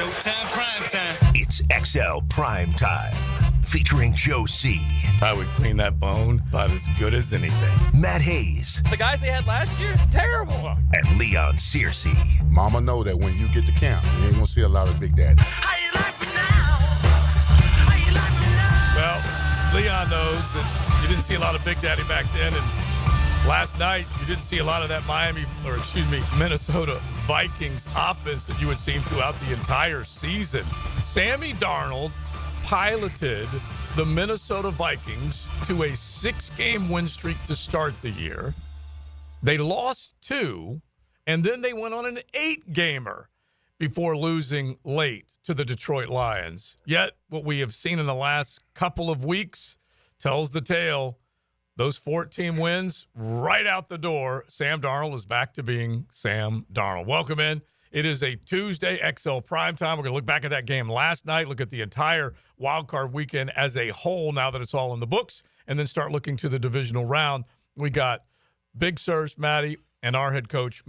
Showtime Primetime. It's XL Primetime, featuring Joe C. I would clean that bone about as good as anything. Matt Hayes. The guys they had last year, terrible. And Leon Searcy. Mama know that when you get to camp, you ain't going to see a lot of Big Daddy. How you like me now? How you like me now? Well, Leon knows that you didn't see a lot of Big Daddy back then, and last night you didn't see a lot of that Minnesota Vikings offense that you had seen throughout the entire season. Sammy Darnold piloted the Minnesota Vikings to a 6-game win streak to start the year. They lost 2, and then they went on an 8-gamer before losing late to the Detroit Lions. Yet, what we have seen in the last couple of weeks tells the tale. Those 14 wins right out the door. Sam Darnold is back to being Sam Darnold. Welcome in. It is a Tuesday XL Primetime. We're going to look back at that game last night, look at the entire wild card weekend as a whole now that it's all in the books, and then start looking to the divisional round. We got Big Searcy, Matty, and our head coach,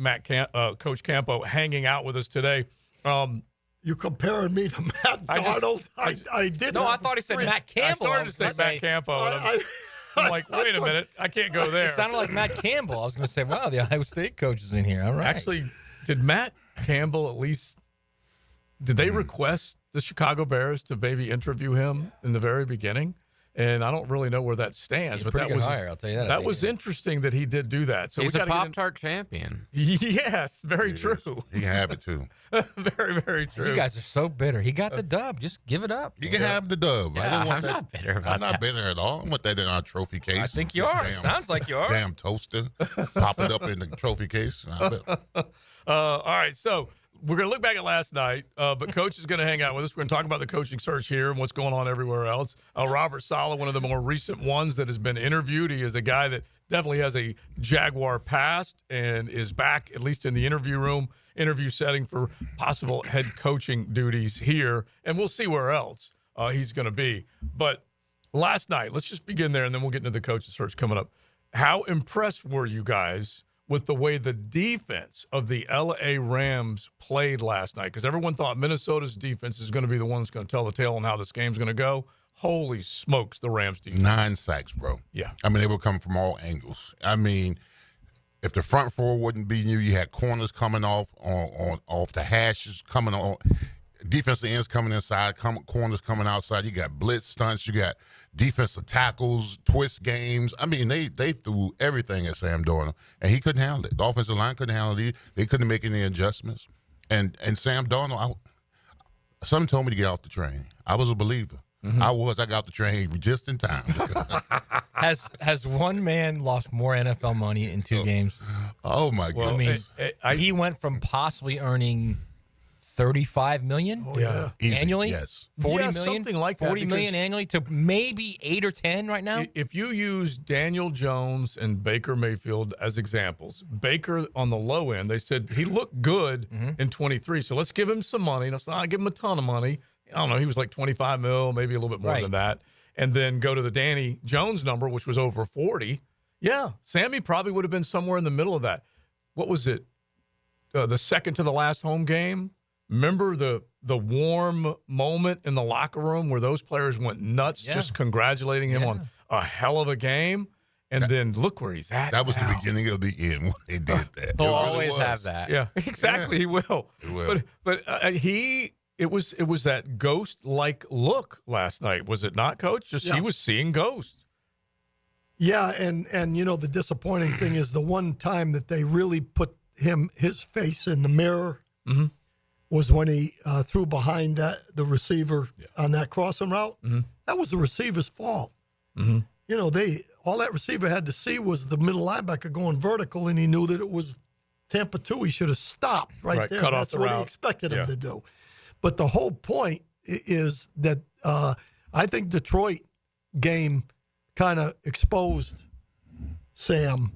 Coach Campo, hanging out with us today. You comparing me to Matt Darnold? I did. No, I thought he said Matt Campbell. I started to say Matt Campo. I'm like, wait a minute. I can't go there. It sounded like Matt Campbell. I was going to say, wow, the Iowa State coach is in here. All right. Actually, did Matt Campbell did they request the Chicago Bears to maybe interview him in the very beginning? And I don't really know where that stands. He's a pretty good hire, I'll tell you that. That was interesting that he did do that. So he's a Pop-Tart champion. Yes, very true. He can have it, too. Very, very true. You guys are so bitter. He got the dub. Just give it up. You can have the dub. Yeah, I'm not bitter about that. I'm not bitter at all. I want that in our trophy case. I think you are. Sounds like you are. Damn toaster. Pop it up in the trophy case. All right, so we're going to look back at last night, but Coach is going to hang out with us. We're going to talk about the coaching search here and what's going on everywhere else. Robert Saleh, one of the more recent ones that has been interviewed. He is a guy that definitely has a Jaguar past and is back, at least in the interview setting for possible head coaching duties here. And we'll see where else he's going to be. But last night, let's just begin there, and then we'll get into the coaching search coming up. How impressed were you guys with the way the defense of the L.A. Rams played last night? Because everyone thought Minnesota's defense is going to be the one that's going to tell the tale on how this game's going to go. Holy smokes, the Rams defense. 9 sacks, bro. Yeah. I mean, they were coming from all angles. I mean, if the front four wouldn't beat you, you had corners coming off the hashes, coming on. Defensive ends coming inside, corners coming outside. You got blitz stunts. You got defensive tackles, twist games. I mean, they threw everything at Sam Darnold, and he couldn't handle it. The offensive line couldn't handle it. They couldn't make any adjustments. And Sam Darnold, something told me to get off the train. I was a believer. Mm-hmm. I got off the train just in time. Has one man lost more NFL money in 2 games? Oh, my goodness. I mean, he went from possibly earning $35 million annually. Yes. $40 million, something like that. $40 million annually to maybe 8 or 10 right now. If you use Daniel Jones and Baker Mayfield as examples, Baker on the low end, they said he looked good in 23. So let's give him some money. Let's not give him a ton of money. I don't know. He was like 25 mil, maybe a little bit more than that. And then go to the Danny Jones number, which was over 40. Yeah, Sammy probably would have been somewhere in the middle of that. What was it? The second to the last home game? Remember the warm moment in the locker room where those players went nuts just congratulating him on a hell of a game? And then look where he's at. That was the beginning of the end when they did that. He'll always have that. Yeah, exactly. He will. He will. But it was that ghost-like look last night, was it not, Coach? He was seeing ghosts. Yeah, and you know, the disappointing thing is the one time that they really put his face in the mirror was when he threw behind the receiver on that crossing route. That was the receiver's fault. You know, all that receiver had to see was the middle linebacker going vertical, and he knew that it was Tampa 2. He should have stopped right there. Cut That's off the what route. he expected him to do. But the whole point is that I think Detroit game kind of exposed Sam,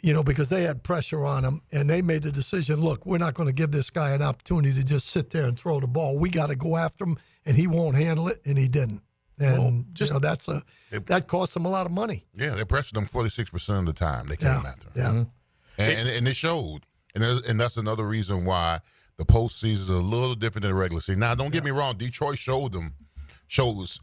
you know, because they had pressure on him, and they made the decision, look, we're not going to give this guy an opportunity to just sit there and throw the ball. We got to go after him, and he won't handle it, and he didn't. And, you know, that cost him a lot of money. Yeah, they pressured him 46% of the time they came after him. Yeah. And it showed. And that's another reason why the postseason is a little different than the regular season. Now, don't get me wrong. Detroit exposed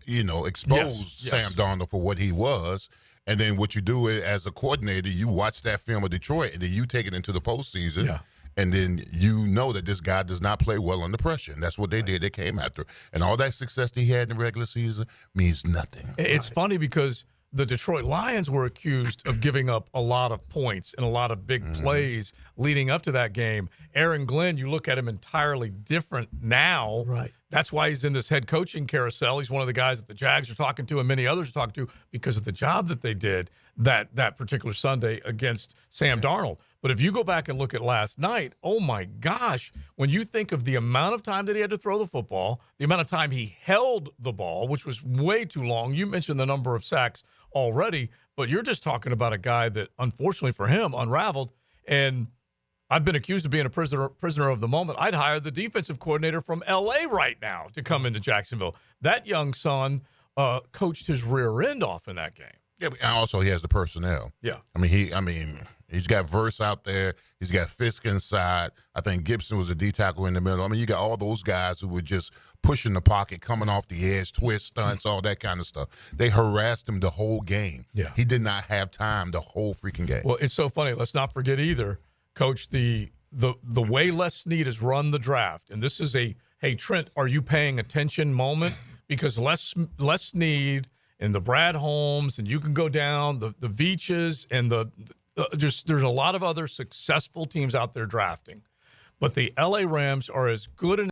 Sam Darnold for what he was. And then what you do as a coordinator, you watch that film of Detroit, and then you take it into the postseason. Yeah. And then you know that this guy does not play well under pressure. And that's what they did. They came after. And all that success that he had in the regular season means nothing. It's funny because the Detroit Lions were accused of giving up a lot of points and a lot of big plays leading up to that game. Aaron Glenn, you look at him entirely different now. Right. That's why he's in this head coaching carousel. He's one of the guys that the Jags are talking to and many others are talking to because of the job that they did that particular Sunday against Sam Darnold. But if you go back and look at last night, oh my gosh, when you think of the amount of time that he had to throw the football, the amount of time he held the ball, which was way too long. You mentioned the number of sacks already, but you're just talking about a guy that, unfortunately for him, unraveled. And I've been accused of being a prisoner of the moment. I'd hire the defensive coordinator from L.A. right now to come into Jacksonville. That young son coached his rear end off in that game. Yeah, but also he has the personnel. Yeah. He's got Verse out there. He's got Fisk inside. I think Gibson was a D tackle in the middle. You got all those guys who were just pushing the pocket, coming off the edge, twist stunts, all that kind of stuff. They harassed him the whole game. Yeah. He did not have time the whole freaking game. Well, it's so funny. Let's not forget either, Coach, the way Les Snead has run the draft, and this is a, hey, Trent, are you paying attention moment? Because Les Snead and the Brad Holmes, and you can go down the Veaches and there's a lot of other successful teams out there drafting. But the LA Rams are as good an